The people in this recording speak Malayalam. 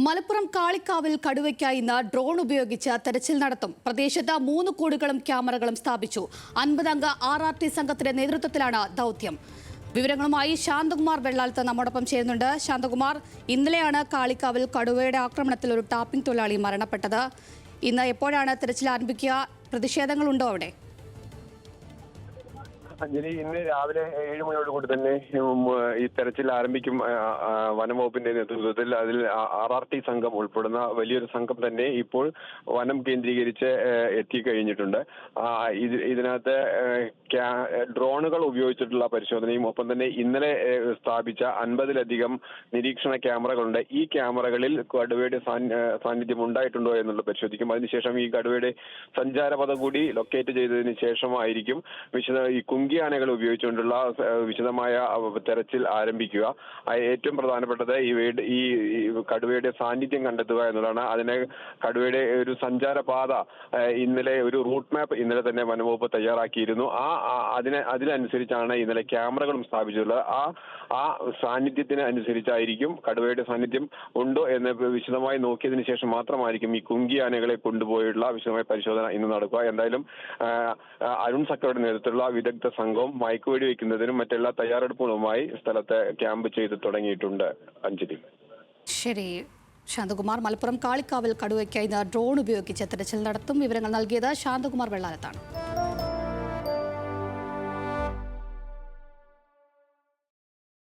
മലപ്പുറം കാളിക്കാവിൽ കടുവയ്ക്കായി ഇന്ന് ഡ്രോൺ ഉപയോഗിച്ച് തെരച്ചിൽ നടത്തും. പ്രദേശത്ത് 3 കോടികളും ക്യാമറകളും സ്ഥാപിച്ചു. 50 അംഗ RRT സംഘത്തിന്റെ നേതൃത്വത്തിലാണ് ദൗത്യം. വിവരങ്ങളുമായി ശാന്തകുമാർ വെള്ളാലത്ത് നമ്മോടൊപ്പം ചേരുന്നുണ്ട്. ശാന്തകുമാർ, ഇന്നലെയാണ് കാളിക്കാവിൽ കടുവയുടെ ആക്രമണത്തിൽ ഒരു ടാപ്പിംഗ് തൊഴിലാളി മരണപ്പെട്ടത്. ഇന്ന് എപ്പോഴാണ് തെരച്ചിൽ ആരംഭിക്കുക? പ്രതിഷേധങ്ങളുണ്ടോ അവിടെ? അഞ്ജലി, ഇന്ന് രാവിലെ 7 മണിയോടുകൂടി തന്നെ ഈ തെരച്ചിൽ ആരംഭിക്കും. വനംവകുപ്പിന്റെ നേതൃത്വത്തിൽ അതിൽ RRT സംഘം ഉൾപ്പെടുന്ന വലിയൊരു സംഘം തന്നെ ഇപ്പോൾ വനം കേന്ദ്രീകരിച്ച് എത്തിക്കഴിഞ്ഞിട്ടുണ്ട്. ഇതിനകത്ത് ഡ്രോണുകൾ ഉപയോഗിച്ചിട്ടുള്ള പരിശോധനയും ഒപ്പം തന്നെ ഇന്നലെ സ്ഥാപിച്ച 50-ലധികം നിരീക്ഷണ ക്യാമറകളുണ്ട്. ഈ ക്യാമറകളിൽ കടുവയുടെ സാന്നിധ്യം ഉണ്ടായിട്ടുണ്ടോ എന്നുള്ളത് പരിശോധിക്കും. അതിനുശേഷം ഈ കടുവയുടെ സഞ്ചാരപഥ കൂടി ലൊക്കേറ്റ് ചെയ്തതിന് ശേഷമായിരിക്കും ഈ കുങ്കിയാനകൾ ഉപയോഗിച്ചുകൊണ്ടുള്ള വിശദമായ തെരച്ചിൽ ആരംഭിക്കുക. ഏറ്റവും പ്രധാനപ്പെട്ടത് ഈ കടുവയുടെ സാന്നിധ്യം കണ്ടെത്തുക എന്നുള്ളതാണ്. അതിന് കടുവയുടെ ഒരു സഞ്ചാരപാത ഇന്നലെ ഒരു റൂട്ട് മാപ്പ് ഇന്നലെ തന്നെ വനംവകുപ്പ് തയ്യാറാക്കിയിരുന്നു. അതിനനുസരിച്ചാണ് ഇന്നലെ ക്യാമറകളും സ്ഥാപിച്ചിട്ടുള്ളത്. ആ സാന്നിധ്യത്തിന് അനുസരിച്ചായിരിക്കും കടുവയുടെ സാന്നിധ്യം ഉണ്ടോ എന്ന് വിശദമായി നോക്കിയതിനു ശേഷം മാത്രമായിരിക്കും ഈ കുങ്കിയാനകളെ കൊണ്ടുപോയുള്ള വിശദമായ പരിശോധന ഇന്ന് നടക്കുക. എന്തായാലും അരുൺ സക്കറുടെ നേതൃത്വത്തിലുള്ള വിദഗ്ധ സംഘവും മയക്കുവെടി വയ്ക്കുന്നതിനും മറ്റെല്ലാ തയ്യാറെടുപ്പുകളുമായി സ്ഥലത്ത് ക്യാമ്പ് ചെയ്ത് തുടങ്ങിയിട്ടുണ്ട്. അഞ്ജലി. ശരി ശാന്തകുമാർ, മലപ്പുറം കാളിക്കാവിൽ കടുവയ്ക്കായി ഡ്രോൺ ഉപയോഗിച്ച് തെരച്ചിൽ നടത്തും. വിവരങ്ങൾ നൽകിയത് ശാന്തകുമാർ വെള്ളാലത്താണ്.